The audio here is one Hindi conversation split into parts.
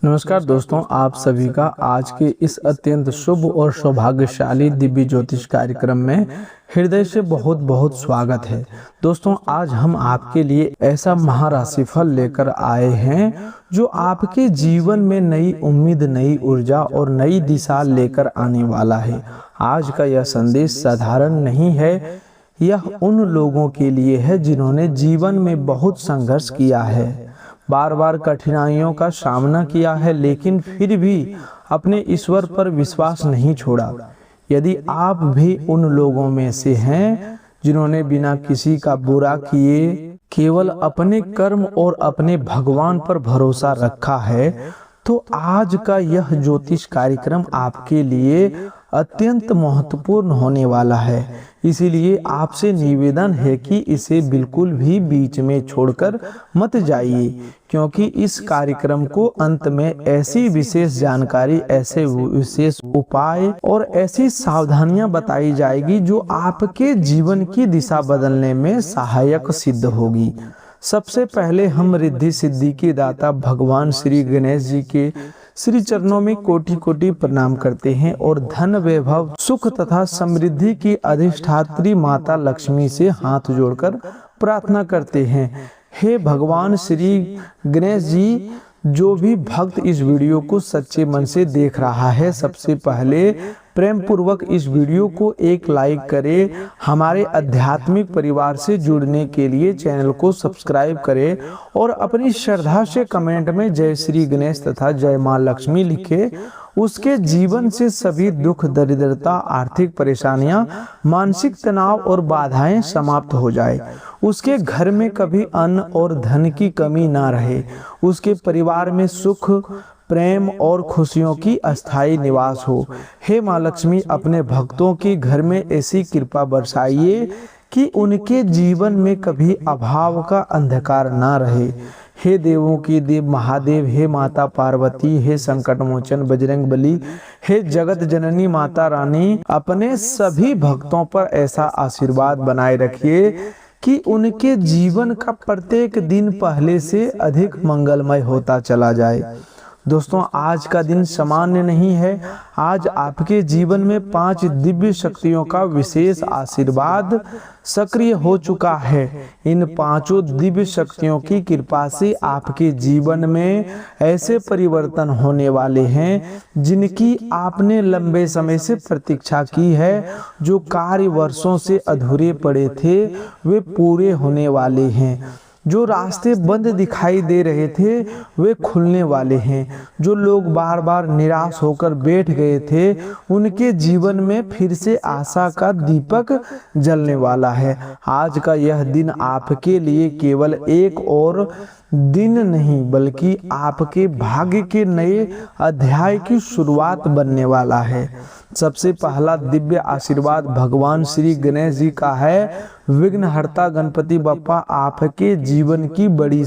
नमस्कार दोस्तों, आप सभी का आज के इस अत्यंत शुभ और सौभाग्यशाली दिव्य ज्योतिष कार्यक्रम में हृदय से बहुत बहुत स्वागत है। दोस्तों, आज हम आपके लिए ऐसा महाराशिफल लेकर आए हैं जो आपके जीवन में नई उम्मीद, नई ऊर्जा और नई दिशा लेकर आने वाला है। आज का यह संदेश साधारण नहीं है, यह उन लोगों के लिए है जिन्होंने जीवन में बहुत संघर्ष किया है, बार बार कठिनाइयों का सामना किया है, लेकिन फिर भी अपने ईश्वर पर विश्वास नहीं छोड़ा। यदि आप भी उन लोगों में से हैं जिन्होंने बिना किसी का बुरा किए केवल अपने कर्म और अपने भगवान पर भरोसा रखा है, तो आज का यह ज्योतिष कार्यक्रम आपके लिए अत्यंत महत्वपूर्ण होने वाला है। इसीलिए आपसे निवेदन है कि इसे बिल्कुल भी बीच में छोड़कर मत जाइए, क्योंकि इस कार्यक्रम को अंत में ऐसी विशेष जानकारी, ऐसे विशेष उपाय और ऐसी सावधानियां बताई जाएगी जो आपके जीवन की दिशा बदलने में सहायक सिद्ध होगी। सबसे पहले हम रिद्धि सिद्धि के दाता भगवान श्री गणेश जी के श्री चरणों में कोटि कोटि प्रणाम करते हैं और धन, वैभव, सुख तथा समृद्धि की अधिष्ठात्री माता लक्ष्मी से हाथ जोड़कर प्रार्थना करते हैं। हे भगवान श्री गणेश जी, जो भी भक्त इस वीडियो को सच्चे मन से देख रहा है, सबसे पहले प्रेम पूर्वक इस वीडियो को एक लाइक करें। हमारे आध्यात्मिक परिवार से जुड़ने के लिए चैनल को सब्सक्राइब करें और अपनी श्रद्धा से कमेंट में जय श्री गणेश तथा जय मां लक्ष्मी लिखे। उसके जीवन से सभी दुख, दरिद्रता, आर्थिक परेशानियां, मानसिक तनाव और बाधाएं समाप्त हो जाए। उसके घर में कभी अन्न और धन की कमी ना रहे। उसके परिवार में सुख, प्रेम और खुशियों की अस्थायी निवास हो। हे माँ लक्ष्मी, अपने भक्तों के घर में ऐसी कृपा बरसाइए कि उनके जीवन में कभी अभाव का अंधकार ना रहे। हे देवों की देव महादेव, हे माता पार्वती, हे संकट मोचन बजरंग बली, हे जगत जननी माता रानी, अपने सभी भक्तों पर ऐसा आशीर्वाद बनाए रखिए कि उनके जीवन का प्रत्येक दिन पहले से अधिक मंगलमय होता चला जाए। दोस्तों, आज का दिन सामान्य नहीं है। आज आपके जीवन में 5 दिव्य शक्तियों का विशेष आशीर्वाद सक्रिय हो चुका है। इन 5 दिव्य शक्तियों की कृपा से आपके जीवन में ऐसे परिवर्तन होने वाले हैं जिनकी आपने लंबे समय से प्रतीक्षा की है। जो कार्य वर्षों से अधूरे पड़े थे, वे पूरे होने वाले हैं। जो रास्ते बंद दिखाई दे रहे थे, वे खुलने वाले हैं। जो लोग बार बार निराश होकर बैठ गए थे, उनके जीवन में फिर से आशा का दीपक जलने वाला है। आज का यह दिन आपके लिए केवल एक और दिन नहीं, बल्कि आपके भाग्य के नए अध्याय की शुरुआत बनने वाला है। सबसे पहला दिव्य आशीर्वाद भगवान श्री गणेश जी का है। विघ्नहर्ता गणपति बप्पा आपके जीवन की बड़ी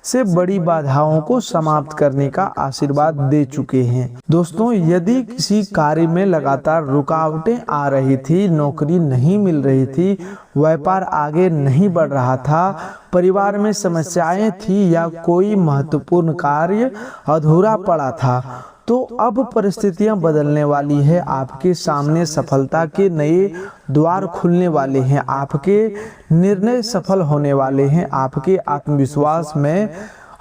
से बड़ी बाधाओं को समाप्त करने का आशीर्वाद दे चुके हैं। दोस्तों, यदि किसी कार्य में लगातार रुकावटें आ रही थी, नौकरी नहीं मिल रही थी, व्यापार आगे नहीं बढ़ रहा था, परिवार में समस्याएं थी या कोई महत्वपूर्ण कार्य अधूरा पड़ा था, तो अब परिस्थितियां बदलने वाली है। आपके सामने सफलता के नए द्वार खुलने वाले हैं। आपके निर्णय सफल होने वाले हैं। आपके आत्मविश्वास में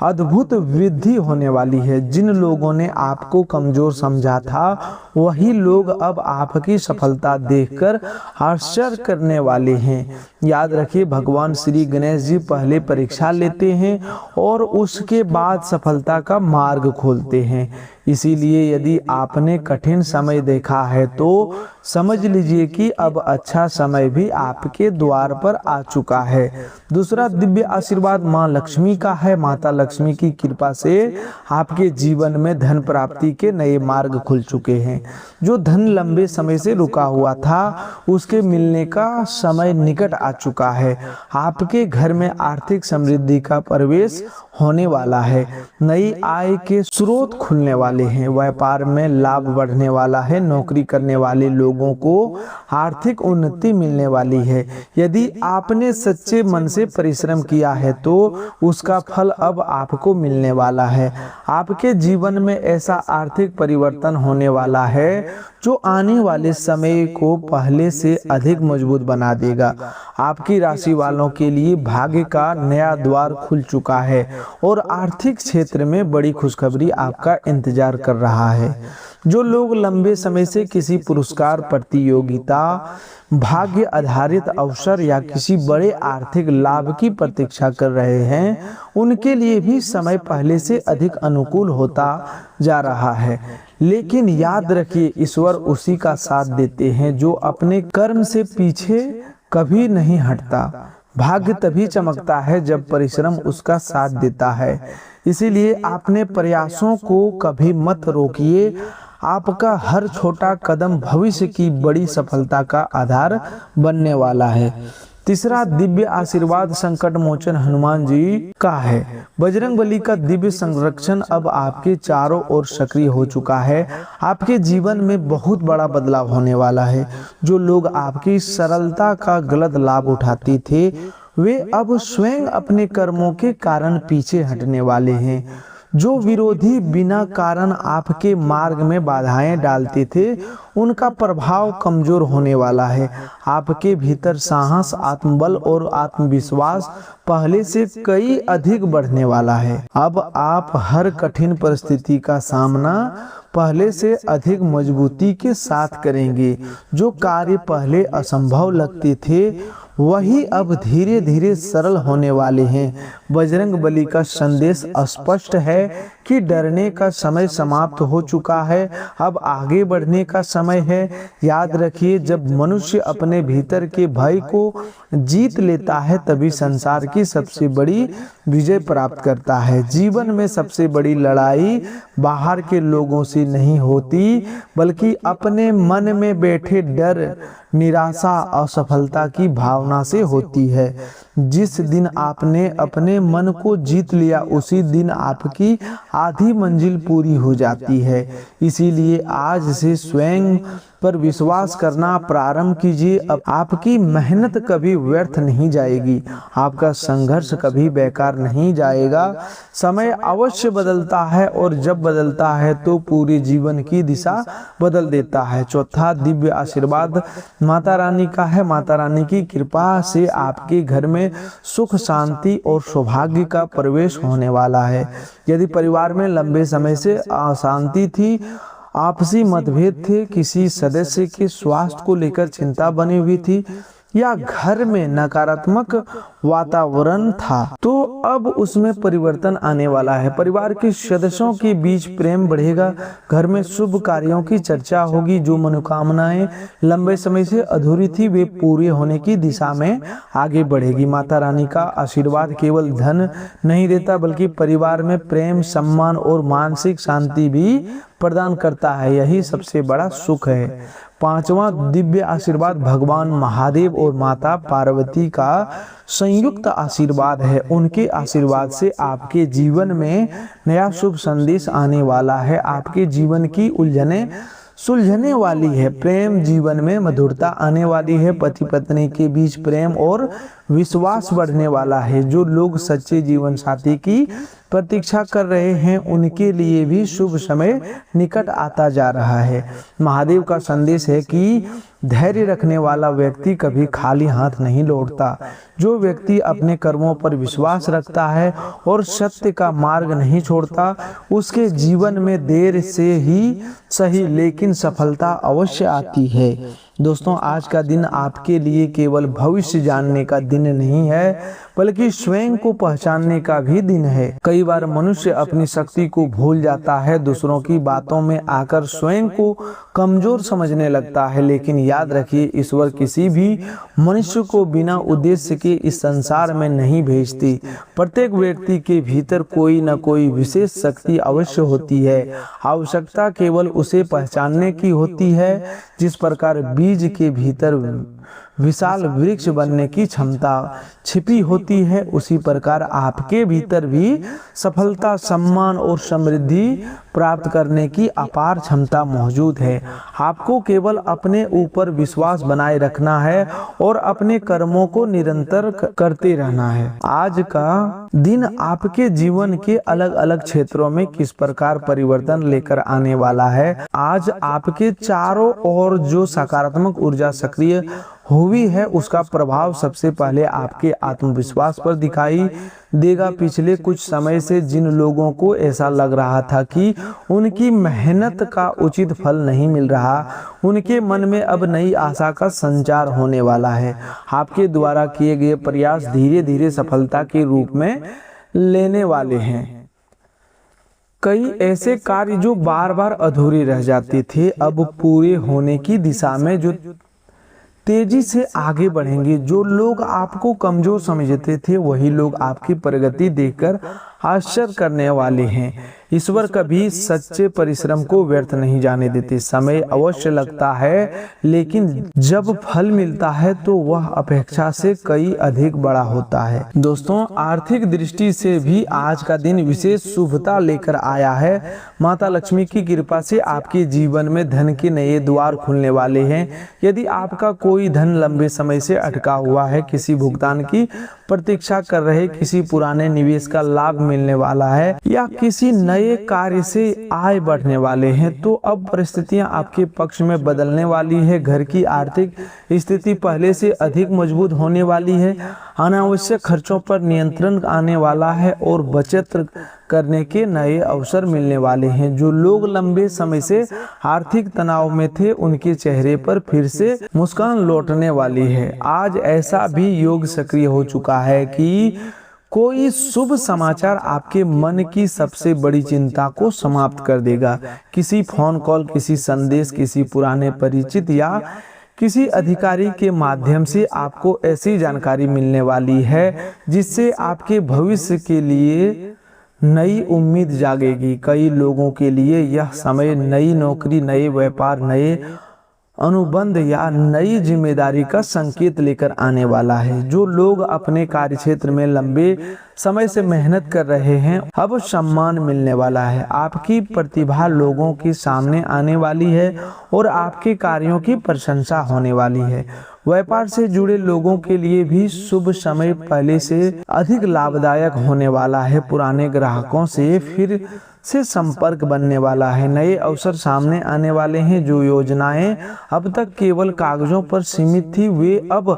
अद्भुत वृद्धि होने वाली है। जिन लोगों ने आपको कमजोर समझा था, वही लोग अब आपकी सफलता देखकर आश्चर्य करने वाले हैं। याद रखिए, भगवान श्री गणेश जी पहले परीक्षा लेते हैं और उसके बाद सफलता का मार्ग खोलते हैं। इसीलिए यदि आपने कठिन समय देखा है, तो समझ लीजिए कि अब अच्छा समय भी आपके द्वार पर आ चुका है। दूसरा दिव्य आशीर्वाद माँ लक्ष्मी का है। माता लक्ष्मी की कृपा से आपके जीवन में धन प्राप्ति के नए मार्ग खुल चुके हैं। जो धन लंबे समय से रुका हुआ था, उसके मिलने का समय निकट आ चुका है। आपके घर में आर्थिक समृद्धि का प्रवेश होने वाला है। नई आय के स्रोत खुलने वाले हैं, व्यापार में लाभ बढ़ने वाला है, नौकरी करने वाले लोगों को आर्थिक उन्नति मिलने वाली है। यदि आपने सच्चे मन से परिश्रम किया है तो उसका फल अब आपको मिलने वाला है। आपके जीवन में ऐसा आर्थिक परिवर्तन होने वाला है जो आने वाले समय को पहले से अधिक मजबूत बना देगा। आपकी राशि वालों के लिए भाग्य का नया द्वार खुल चुका है और आर्थिक क्षेत्र में बड़ी खुशखबरी आपका इंतजार कर रहा है। जो लोग लंबे समय से किसी पुरस्कार, प्रतियोगिता, भाग्य आधारित अवसर या किसी बड़े आर्थिक लाभ की प्रतीक्षा कर रहे हैं, उनके लिए भी समय पहले से अधिक अनुकूल होता जा रहा है। लेकिन याद रखिए, ईश्वर उसी का साथ देते हैं जो अपने कर्म से पीछे कभी नहीं हटता। भाग्य तभी चमकता है जब परिश्रम उसका साथ देता है। इसीलिए अपने प्रयासों को कभी मत रोकिए। आपका हर छोटा कदम भविष्य की बड़ी सफलता का आधार बनने वाला है। तीसरा दिव्य आशीर्वाद संकट मोचन हनुमान जी का है। बजरंगबली का दिव्य संरक्षण अब आपके चारों ओर सक्रिय हो चुका है। आपके जीवन में बहुत बड़ा बदलाव होने वाला है। जो लोग आपकी सरलता का गलत लाभ उठाते थे, वे अब स्वयं अपने कर्मों के कारण पीछे हटने वाले हैं। जो विरोधी बिना कारण आपके मार्ग में बाधाएं डालते थे, उनका प्रभाव कमजोर होने वाला है। आपके भीतर साहस, आत्मबल और आत्मविश्वास पहले से कई अधिक बढ़ने वाला है। अब आप हर कठिन परिस्थिति का सामना पहले से अधिक मजबूती के साथ करेंगे। जो कार्य पहले असंभव लगते थे, वही अब धीरे धीरे सरल होने वाले हैं। बजरंगबली का संदेश स्पष्ट है कि डरने का समय समाप्त हो चुका है, अब आगे बढ़ने का समय है। याद रखिए, जब मनुष्य अपने भीतर के भय को जीत लेता है, तभी संसार की सबसे बड़ी विजय प्राप्त करता है। जीवन में सबसे बड़ी लड़ाई बाहर के लोगों से नहीं होती, बल्कि अपने मन में बैठे डर, निराशा, असफलता की भावना से होती है। जिस दिन आपने अपने मन को जीत लिया, उसी दिन आपकी आधी मंजिल पूरी हो जाती है। इसीलिए आज से स्वयं पर विश्वास करना प्रारंभ कीजिए। अब आपकी मेहनत कभी व्यर्थ नहीं जाएगी, आपका संघर्ष कभी बेकार नहीं जाएगा। समय अवश्य बदलता है और जब बदलता है तो पूरे जीवन की दिशा बदल देता है। चौथा दिव्य आशीर्वाद माता रानी का है। माता रानी की कृपा से आपके घर में सुख, शांति और सौभाग्य का प्रवेश होने वाला है। यदि परिवार में लंबे समय से अशांति थी, आपसी मतभेद थे, किसी सदस्य के स्वास्थ्य को लेकर चिंता बनी हुई थी या घर में नकारात्मक वातावरण था, तो अब उसमें परिवर्तन आने वाला है। परिवार के सदस्यों के बीच प्रेम बढ़ेगा, घर में शुभ कार्यों की चर्चा होगी। जो मनोकामनाएं लंबे समय से अधूरी थी, वे पूरे होने की दिशा में आगे बढ़ेगी। माता रानी का आशीर्वाद केवल धन नहीं देता, बल्कि परिवार में प्रेम, सम्मान और मानसिक शांति भी प्रदान करता है। यही सबसे बड़ा सुख है। पांचवा दिव्य आशीर्वाद भगवान महादेव और माता पार्वती का संयुक्त आशीर्वाद है। उनके आशीर्वाद से आपके जीवन में नया शुभ संदेश आने वाला है। आपके जीवन की उलझने सुलझने वाली है, प्रेम जीवन में मधुरता आने वाली है, पति पत्नी के बीच प्रेम और विश्वास बढ़ने वाला है। जो लोग सच्चे जीवन साथी की प्रतीक्षा कर रहे हैं, उनके लिए भी शुभ समय निकट आता जा रहा है। महादेव का संदेश है कि धैर्य रखने वाला व्यक्ति कभी खाली हाथ नहीं लौटता। जो व्यक्ति अपने कर्मों पर विश्वास रखता है और सत्य का मार्ग नहीं छोड़ता, उसके जीवन में देर से ही सही लेकिन सफलता अवश्य आती है। दोस्तों, आज का दिन आपके लिए केवल भविष्य जानने का दिन नहीं है, बल्कि स्वयं को पहचानने का भी दिन है। कई बार मनुष्य अपनी शक्ति को भूल जाता है, दूसरों की बातों में आकर स्वयं को कमजोर समझने लगता है। लेकिन याद रखिए, ईश्वर किसी भी मनुष्य को बिना उद्देश्य के इस संसार में नहीं भेजती। प्रत्येक व्यक्ति के भीतर कोई न कोई विशेष शक्ति अवश्य होती है। आवश्यकता केवल उसे पहचानने की होती है। जिस प्रकार बीज के भीतर विशाल वृक्ष बनने की क्षमता छिपी होती है, उसी प्रकार आपके भीतर भी सफलता, सम्मान और समृद्धि प्राप्त करने की अपार क्षमता मौजूद है। आपको केवल अपने ऊपर विश्वास बनाए रखना है और अपने कर्मों को निरंतर करते रहना है। आज का दिन आपके जीवन के अलग अलग क्षेत्रों में किस प्रकार परिवर्तन लेकर आने वाला है। आज आपके चारों ओर जो सकारात्मक ऊर्जा सक्रिय हुई है, उसका प्रभाव सबसे पहले आपके आत्मविश्वास पर दिखाई देगा। पिछले कुछ समय से जिन लोगों को ऐसा लग रहा था कि उनकी मेहनत का उचित फल नहीं मिल रहा, उनके मन में अब नई आशा का संचार होने वाला है। आपके द्वारा किए गए प्रयास धीरे धीरे सफलता के रूप में लेने वाले हैं। कई ऐसे कार्य जो बार बार अधूरे रह जाते थे, अब पूरे होने की दिशा में जो तेजी से आगे बढ़ेंगे। जो लोग आपको कमजोर समझते थे, वही लोग आपकी प्रगति देखकर आश्चर्य करने वाले हैं। ईश्वर कभी सच्चे परिश्रम को व्यर्थ नहीं जाने देते। समय अवश्य लगता है, लेकिन जब फल मिलता है तो वह अपेक्षा से कई अधिक बड़ा होता है। दोस्तों, आर्थिक दृष्टि से भी आज का दिन विशेष शुभता लेकर आया है। माता लक्ष्मी की कृपा से आपके जीवन में धन के नए द्वार खुलने वाले हैं। यदि आपका कोई धन लंबे समय से अटका हुआ है, किसी भुगतान की प्रतीक्षा कर रहे, किसी पुराने निवेश का लाभ मिलने वाला है या किसी नए कार्य से आय बढ़ने वाले हैं, तो अब परिस्थितियां आपके पक्ष में बदलने वाली है। घर की आर्थिक स्थिति पहले से अधिक मजबूत होने वाली है। अनावश्यक खर्चों पर नियंत्रण आने वाला है और बचत करने के नए अवसर मिलने वाले हैं। जो लोग लंबे समय से आर्थिक तनाव में थे, उनके चेहरे पर फिर से मुस्कान लौटने वाली है। आज ऐसा भी योग सक्रिय हो चुका है कि कोई शुभ समाचार आपके मन की सबसे बड़ी चिंता को समाप्त कर देगा। किसी फोन कॉल, किसी संदेश, किसी पुराने परिचित या किसी अधिकारी के माध्यम से आपको ऐसी जानकारी मिलने वाली है जिससे आपके भविष्य के लिए नई उम्मीद जागेगी। कई लोगों के लिए यह समय नई नौकरी, नए व्यापार, नए अनुबंध या नई जिम्मेदारी का संकेत लेकर आने वाला है। जो लोग अपने कार्यक्षेत्र में लंबे समय से मेहनत कर रहे हैं, अब सम्मान मिलने वाला है। आपकी प्रतिभा लोगों के सामने आने वाली है और आपके कार्यों की प्रशंसा होने वाली है। व्यापार से जुड़े लोगों के लिए भी शुभ समय पहले से अधिक लाभदायक होने वाला है। पुराने ग्राहकों से फिर से संपर्क बनने वाला है। नए अवसर सामने आने वाले हैं। जो योजनाएं अब तक केवल कागजों पर सीमित थी, वे अब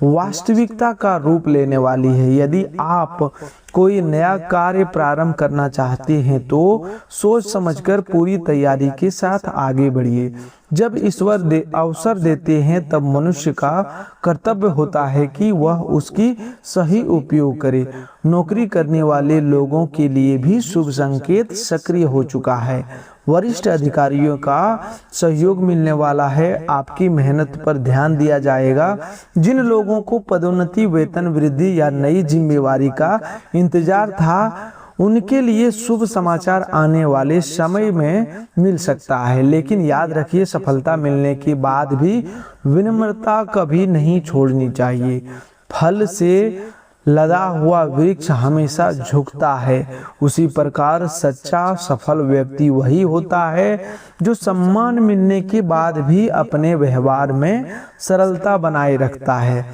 वास्तविकता का रूप लेने वाली है। यदि आप कोई नया कार्य प्रारंभ करना चाहते हैं तो सोच समझकर पूरी तैयारी के साथ आगे बढ़िए। जब ईश्वर अवसर देते हैं, तब मनुष्य का कर्तव्य होता है कि वह उसकी सही उपयोग करे। नौकरी करने वाले लोगों के लिए भी शुभ संकेत सक्रिय हो चुका है। वरिष्ठ अधिकारियों का सहयोग मिलने वाला है। आपकी मेहनत पर ध्यान दिया जाएगा। जिन लोगों को पदोन्नति, वेतन वृद्धि या नई जिम्मेवारी का इंतजार था, उनके लिए शुभ समाचार आने वाले समय में मिल सकता है। लेकिन याद रखिए, सफलता मिलने के बाद भी विनम्रता कभी नहीं छोड़नी चाहिए। फल से लदा हुआ वृक्ष हमेशा झुकता है। उसी प्रकार सच्चा सफल व्यक्ति वही होता है जो सम्मान मिलने के बाद भी अपने व्यवहार में सरलता बनाए रखता है।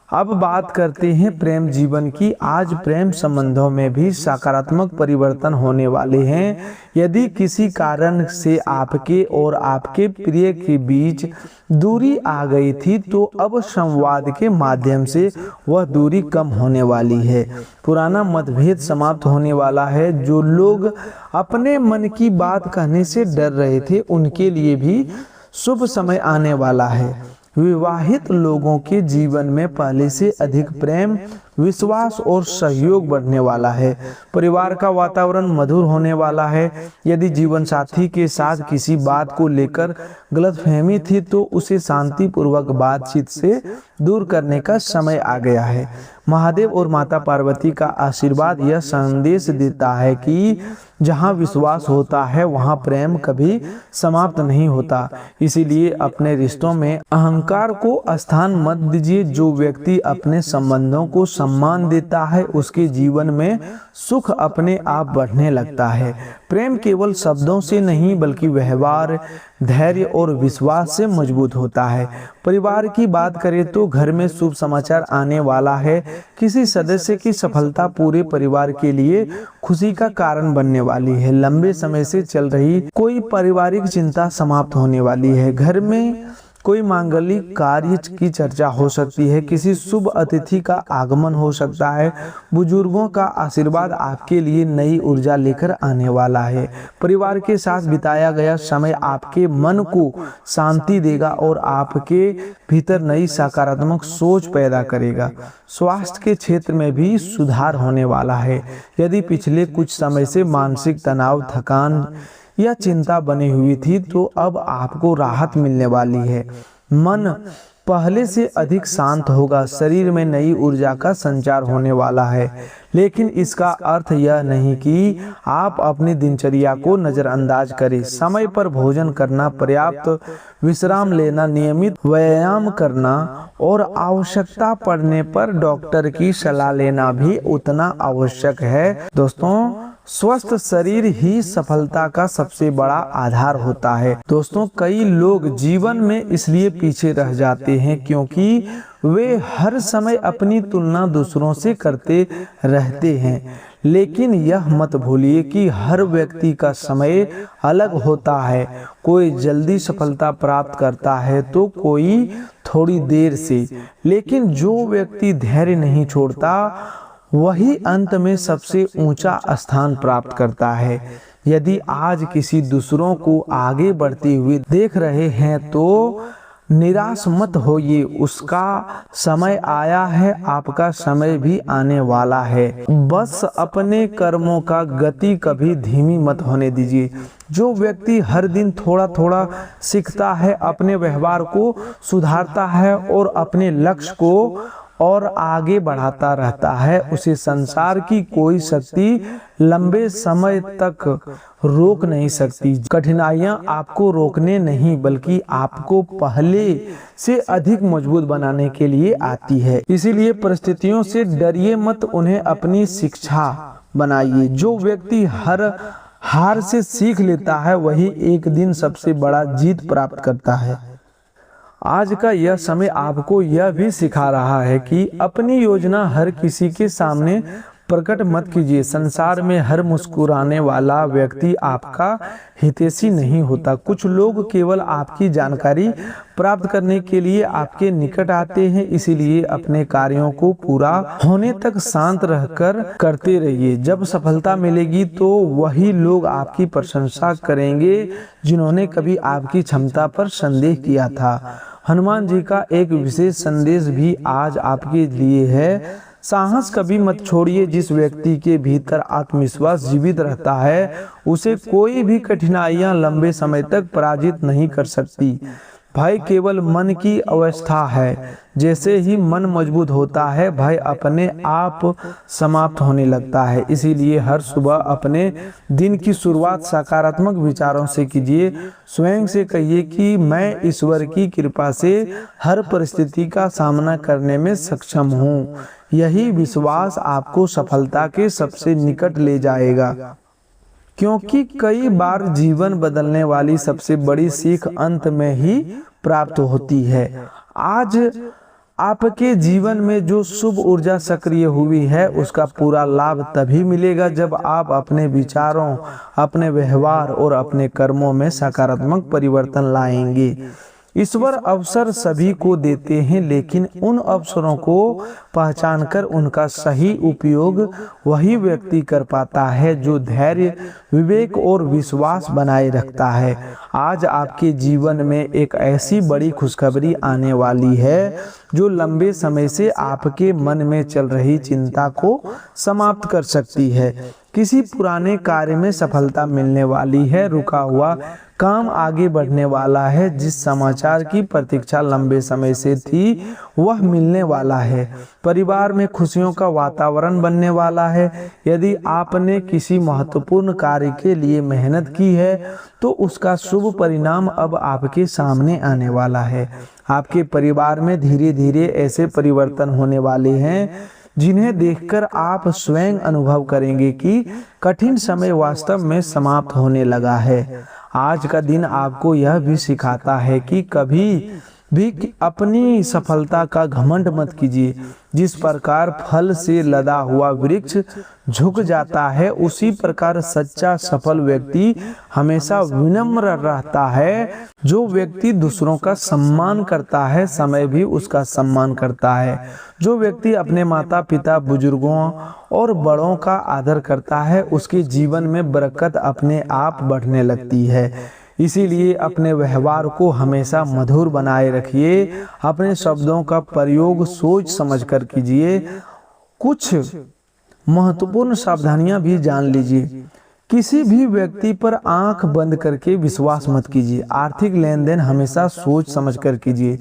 अब बात करते हैं प्रेम जीवन की। आज प्रेम संबंधों में भी सकारात्मक परिवर्तन होने वाले हैं। यदि किसी कारण से आपके और आपके प्रिय के बीच दूरी आ गई थी, तो अब संवाद के माध्यम से वह दूरी कम होने वाली है। पुराना मतभेद समाप्त होने वाला है। जो लोग अपने मन की बात कहने से डर रहे थे, उनके लिए भी शुभ समय आने वाला है। विवाहित लोगों के जीवन में पहले से अधिक प्रेम, विश्वास और सहयोग बढ़ने वाला है। परिवार का वातावरण मधुर होने वाला है। यदि जीवन साथी के साथ किसी बात को लेकर गलतफहमी थी तो उसे शांतिपूर्वक बातचीत से दूर करने का समय आ गया है। महादेव और माता पार्वती का आशीर्वाद यह संदेश देता है कि जहाँ विश्वास होता है वहाँ प्रेम कभी समाप्त नहीं होता। इसीलिए अपने रिश्तों में अहंकार को स्थान मत दीजिए। जो व्यक्ति अपने संबंधों को सम्मान देता है उसके जीवन में सुख अपने आप बढ़ने लगता है। प्रेम केवल शब्दों से नहीं बल्कि व्यवहार, धैर्य और विश्वास से मजबूत होता है। परिवार की बात करें तो घर में शुभ समाचार आने वाला है। किसी सदस्य की सफलता पूरे परिवार के लिए खुशी का कारण बनने वाली है। लंबे समय से चल रही कोई पारिवारिक चिंता समाप्त होने वाली है। घर में कोई मांगलिक कार्य की चर्चा हो सकती है। किसी शुभ अतिथि का आगमन हो सकता है। बुजुर्गों का आशीर्वाद आपके लिए नई ऊर्जा लेकर आने वाला है। परिवार के साथ बिताया गया समय आपके मन को शांति देगा और आपके भीतर नई सकारात्मक सोच पैदा करेगा। स्वास्थ्य के क्षेत्र में भी सुधार होने वाला है। यदि पिछले कुछ समय से मानसिक तनाव, थकान या चिंता बनी हुई थी तो अब आपको राहत मिलने वाली है। मन पहले से अधिक शांत होगा। शरीर में नई ऊर्जा का संचार होने वाला है। लेकिन इसका अर्थ यह नहीं कि आप अपनी दिनचर्या को नजरअंदाज करें। समय पर भोजन करना, पर्याप्त विश्राम लेना, नियमित व्यायाम करना और आवश्यकता पड़ने पर डॉक्टर की सलाह लेना भी उतना आवश्यक है। दोस्तों, स्वस्थ शरीर ही सफलता का सबसे बड़ा आधार होता है। दोस्तों, कई लोग जीवन में इसलिए पीछे रह जाते हैं क्योंकि वे हर समय अपनी तुलना दूसरों से करते रहते हैं। लेकिन यह मत भूलिए कि हर व्यक्ति का समय अलग होता है। कोई जल्दी सफलता प्राप्त करता है तो कोई थोड़ी देर से। लेकिन जो व्यक्ति धैर्य नहीं छोड़ता वही अंत में सबसे ऊंचा स्थान प्राप्त करता है। यदि आज किसी दूसरों को आगे बढ़ते हुए देख रहे हैं तो निराश मत होइए। उसका समय आया है, आपका समय भी आने वाला है। बस अपने कर्मों का गति कभी धीमी मत होने दीजिए। जो व्यक्ति हर दिन थोड़ा थोड़ा सीखता है, अपने व्यवहार को सुधारता है और अपने लक्ष्य को और आगे बढ़ाता रहता है, उसे संसार की कोई शक्ति लंबे समय तक रोक नहीं सकती। कठिनाइयां आपको रोकने नहीं बल्कि आपको पहले से अधिक मजबूत बनाने के लिए आती है। इसीलिए परिस्थितियों से डरिए मत, उन्हें अपनी शिक्षा बनाइए। जो व्यक्ति हर हार से सीख लेता है वही एक दिन सबसे बड़ा जीत प्राप्त करता है। आज का यह समय आपको यह भी सिखा रहा है कि अपनी योजना हर किसी के सामने प्रकट मत कीजिए। संसार में हर मुस्कुराने वाला व्यक्ति आपका हितैषी नहीं होता। कुछ लोग केवल आपकी जानकारी प्राप्त करने के लिए आपके निकट आते हैं। इसीलिए अपने कार्यों को पूरा होने तक शांत रहकर करते रहिए। जब सफलता मिलेगी तो वही लोग आपकी प्रशंसा करेंगे जिन्होंने कभी आपकी क्षमता पर संदेह किया था। हनुमान जी का एक विशेष संदेश भी आज आपके लिए है। साहस कभी मत छोड़िए। जिस व्यक्ति के भीतर आत्मविश्वास जीवित रहता है उसे कोई भी कठिनाइयां लंबे समय तक पराजित नहीं कर सकती। भय केवल मन की अवस्था है। जैसे ही मन मजबूत होता है भय अपने आप समाप्त होने लगता है। इसीलिए हर सुबह अपने दिन की शुरुआत सकारात्मक विचारों से कीजिए। स्वयं से कहिए कि मैं ईश्वर की कृपा से हर परिस्थिति का सामना करने में सक्षम हूँ। यही विश्वास आपको सफलता के सबसे निकट ले जाएगा, क्योंकि कई बार जीवन बदलने वाली सबसे बड़ी सीख अंत में ही प्राप्त होती है। आज आपके जीवन में जो शुभ ऊर्जा सक्रिय हुई है उसका पूरा लाभ तभी मिलेगा जब आप अपने विचारों, अपने व्यवहार और अपने कर्मों में सकारात्मक परिवर्तन लाएंगे। ईश्वर अवसर सभी को देते हैं, लेकिन उन अवसरों को पहचानकर उनका सही उपयोग वही व्यक्ति कर पाता है जो धैर्य, विवेक और विश्वास बनाए रखता है। आज आपके जीवन में एक ऐसी बड़ी खुशखबरी आने वाली है जो लंबे समय से आपके मन में चल रही चिंता को समाप्त कर सकती है। किसी पुराने कार्य में सफलता मिलने वाली है, रुका हुआ काम आगे बढ़ने वाला है, जिस समाचार की प्रतीक्षा लंबे समय से थी वह मिलने वाला है। परिवार में खुशियों का वातावरण बनने वाला है। यदि आपने किसी महत्वपूर्ण कार्य के लिए मेहनत की है तो उसका शुभ परिणाम अब आपके सामने आने वाला है। आपके परिवार में धीरे धीरे ऐसे परिवर्तन होने वाले हैं जिन्हें देखकर आप स्वयं अनुभव करेंगे कि कठिन समय वास्तव में समाप्त होने लगा है। आज का दिन आपको यह भी सिखाता है कि कभी भी अपनी सफलता का घमंड मत कीजिए। जिस प्रकार फल से लदा हुआ वृक्ष झुक जाता है, उसी प्रकार सच्चा सफल व्यक्ति हमेशा विनम्र रहता है। जो व्यक्ति दूसरों का सम्मान करता है, समय भी उसका सम्मान करता है। जो व्यक्ति अपने माता पिता, बुजुर्गों और बड़ों का आदर करता है, उसके जीवन में बरकत अपने आप बढ़ने लगती है। इसीलिए अपने व्यवहार को हमेशा मधुर बनाए रखिए। अपने शब्दों का प्रयोग सोच समझकर कीजिए। कुछ महत्वपूर्ण सावधानियां भी जान लीजिए। किसी भी व्यक्ति पर आंख बंद करके विश्वास मत कीजिए। आर्थिक लेन देन हमेशा सोच समझकर कीजिए।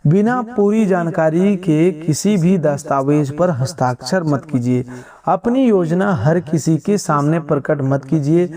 बिना पूरी जानकारी के किसी भी दस्तावेज पर हस्ताक्षर मत कीजिए। अपनी योजना हर किसी के सामने प्रकट मत कीजिए।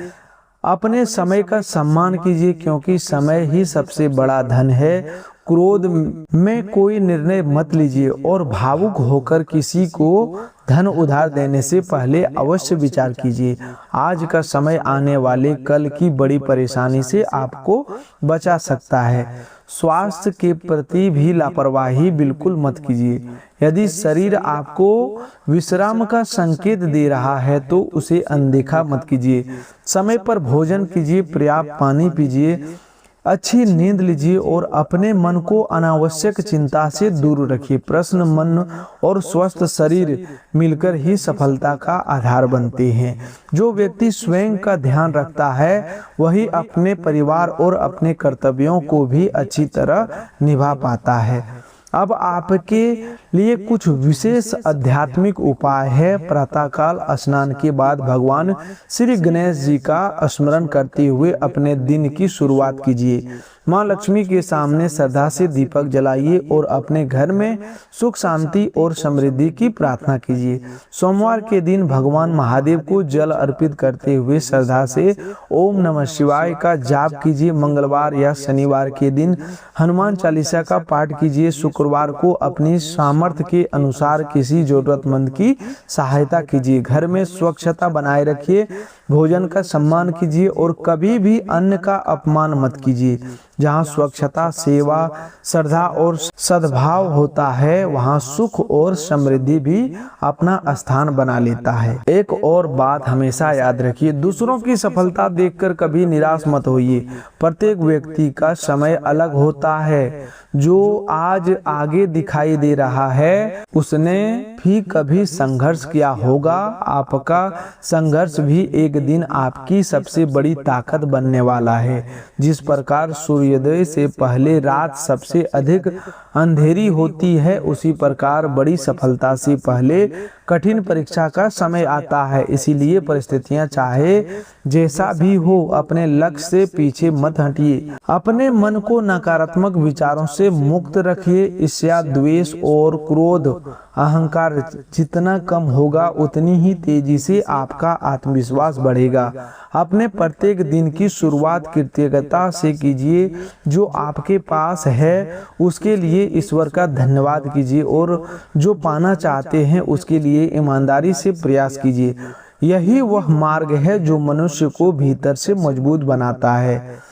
अपने समय का सम्मान कीजिए, क्योंकि समय ही सबसे बड़ा धन है। क्रोध में कोई निर्णय मत लीजिए और भावुक होकर किसी को धन उधार देने से पहले अवश्य विचार कीजिए। आज का समय आने वाले कल की बड़ी परेशानी से आपको बचा सकता है। स्वास्थ्य के प्रति भी लापरवाही बिल्कुल मत कीजिए। यदि शरीर आपको विश्राम का संकेत दे रहा है तो उसे अनदेखा मत कीजिए। समय पर भोजन कीजिए, पर्याप्त पानी पीजिए, अच्छी नींद लीजिए और अपने मन को अनावश्यक चिंता से दूर रखिए। प्रसन्न मन और स्वस्थ शरीर मिलकर ही सफलता का आधार बनते हैं। जो व्यक्ति स्वयं का ध्यान रखता है वही अपने परिवार और अपने कर्तव्यों को भी अच्छी तरह निभा पाता है। अब आपके लिए कुछ विशेष आध्यात्मिक उपाय है। प्रातःकाल स्नान के बाद भगवान श्री गणेश जी का स्मरण करते हुए अपने दिन की शुरुआत कीजिए। माँ लक्ष्मी के सामने श्रद्धा से दीपक जलाइए और अपने घर में सुख शांति और समृद्धि की प्रार्थना कीजिए। सोमवार के दिन भगवान महादेव को जल अर्पित करते हुए श्रद्धा से ओम नमः शिवाय का जाप कीजिए। मंगलवार या शनिवार के दिन हनुमान चालीसा का पाठ कीजिए। शुक्रवार को अपनी सामर्थ्य के अनुसार किसी जरूरतमंद की सहायता कीजिए। घर में स्वच्छता बनाए रखिए, भोजन का सम्मान कीजिए और कभी भी अन्न का अपमान मत कीजिए। जहाँ स्वच्छता, सेवा, श्रद्धा और सद्भाव होता है वहाँ सुख और समृद्धि भी अपना स्थान बना लेता है। एक और बात हमेशा याद रखिए, दूसरों की सफलता देखकर कभी निराश मत होइए। प्रत्येक व्यक्ति का समय अलग होता है। जो आज आगे दिखाई दे रहा है उसने भी कभी संघर्ष किया होगा। आपका संघर्ष भी एक दिन आपकी सबसे बड़ी ताकत बनने वाला है। जिस प्रकार सूर्योदय से पहले रात सबसे अधिक अंधेरी होती है, उसी प्रकार बड़ी सफलता से पहले कठिन परीक्षा का समय आता है। इसीलिए परिस्थितियां चाहे जैसा भी हो, अपने लक्ष्य से पीछे मत हटिए। अपने मन को नकारात्मक विचारों से मुक्त रखिए। ईर्ष्या, द्वेष और क्रोध, अहंकार जितना कम होगा उतनी ही तेजी से आपका आत्मविश्वास बढ़ेगा। अपने प्रत्येक दिन की शुरुआत कृतज्ञता से कीजिए। जो आपके पास है उसके लिए ईश्वर का धन्यवाद कीजिए और जो पाना चाहते हैं उसके लिए ईमानदारी से प्रयास कीजिए। यही वह मार्ग है जो मनुष्य को भीतर से मजबूत बनाता है।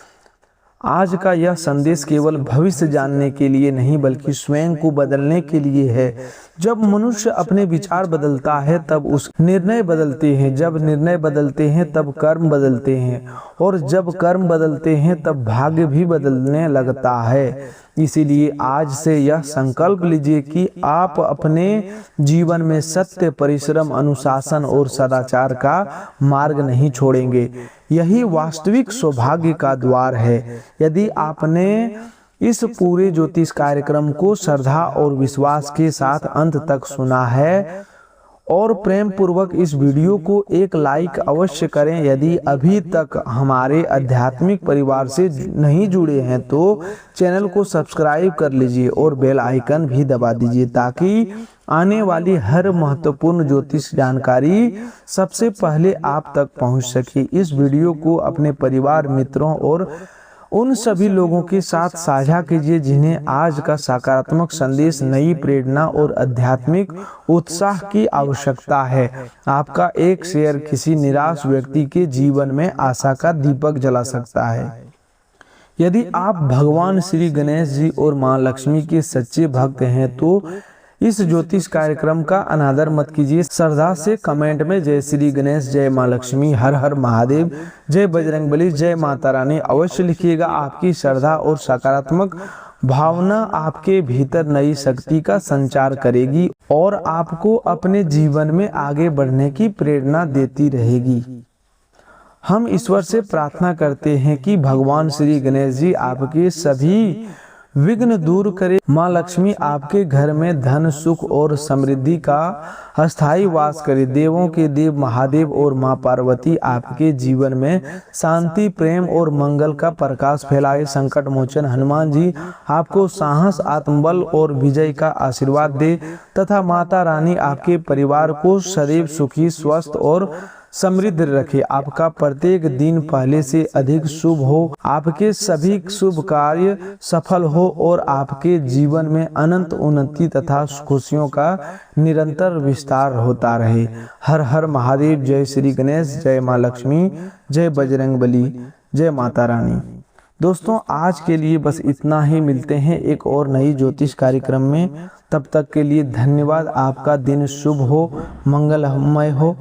आज का यह संदेश केवल भविष्य जानने के लिए नहीं बल्कि स्वयं को बदलने के लिए है। जब मनुष्य अपने विचार बदलता है तब उस निर्णय बदलते हैं, जब निर्णय बदलते हैं तब कर्म बदलते हैं, और जब कर्म बदलते हैं तब भाग्य भी बदलने लगता है। इसीलिए आज से यह संकल्प लीजिए कि आप अपने जीवन में सत्य, परिश्रम, अनुशासन और सदाचार का मार्ग नहीं छोड़ेंगे। यही वास्तविक सौभाग्य का द्वार है। यदि आपने इस पूरे ज्योतिष कार्यक्रम को श्रद्धा और विश्वास के साथ अंत तक सुना है और प्रेम पूर्वक इस वीडियो को एक लाइक अवश्य करें। यदि अभी तक हमारे आध्यात्मिक परिवार से नहीं जुड़े हैं तो चैनल को सब्सक्राइब कर लीजिए और बेल आइकन भी दबा दीजिए ताकि आने वाली हर महत्वपूर्ण ज्योतिष जानकारी सबसे पहले आप तक पहुंच सके। इस वीडियो को अपने परिवार, मित्रों और उन सभी लोगों के साथ साझा कीजिए जिन्हें आज का सकारात्मक संदेश, नई प्रेरणा और आध्यात्मिक उत्साह की आवश्यकता है। आपका एक शेयर किसी निराश व्यक्ति के जीवन में आशा का दीपक जला सकता है। यदि आप भगवान श्री गणेश जी और मां लक्ष्मी के सच्चे भक्त हैं तो इस ज्योतिष कार्यक्रम का अनादर मत कीजिए। श्रद्धा से कमेंट में जय श्री गणेश, जय मां लक्ष्मी, हर हर महादेव, जय बजरंगबली, जय माता रानी अवश्य लिखिएगा। आपकी श्रद्धा और सकारात्मक भावना आपके भीतर नई शक्ति का संचार करेगी और आपको अपने जीवन में आगे बढ़ने की प्रेरणा देती रहेगी। हम ईश्वर से प्रार्थना करते हैं कि भगवान श्री गणेश जी आपके सभी विघ्न दूर करे। माँ लक्ष्मी आपके घर में धन, सुख और समृद्धि का स्थायी वास करे। देवों के देव महादेव और माँ पार्वती आपके जीवन में शांति, प्रेम और मंगल का प्रकाश फैलाए। संकट मोचन हनुमान जी आपको साहस, आत्मबल और विजय का आशीर्वाद दे तथा माता रानी आपके परिवार को सदैव सुखी, स्वस्थ और समृद्ध रखे। आपका प्रत्येक दिन पहले से अधिक शुभ हो, आपके सभी शुभ कार्य सफल हो और आपके जीवन में अनंत उन्नति तथा खुशियों का निरंतर विस्तार होता रहे। हर हर महादेव, जय श्री गणेश, जय मां लक्ष्मी, जय बजरंगबली, जय माता रानी। दोस्तों, आज के लिए बस इतना ही। मिलते हैं एक और नई ज्योतिष कार्यक्रम में। तब तक के लिए धन्यवाद। आपका दिन शुभ हो, मंगलमय हो।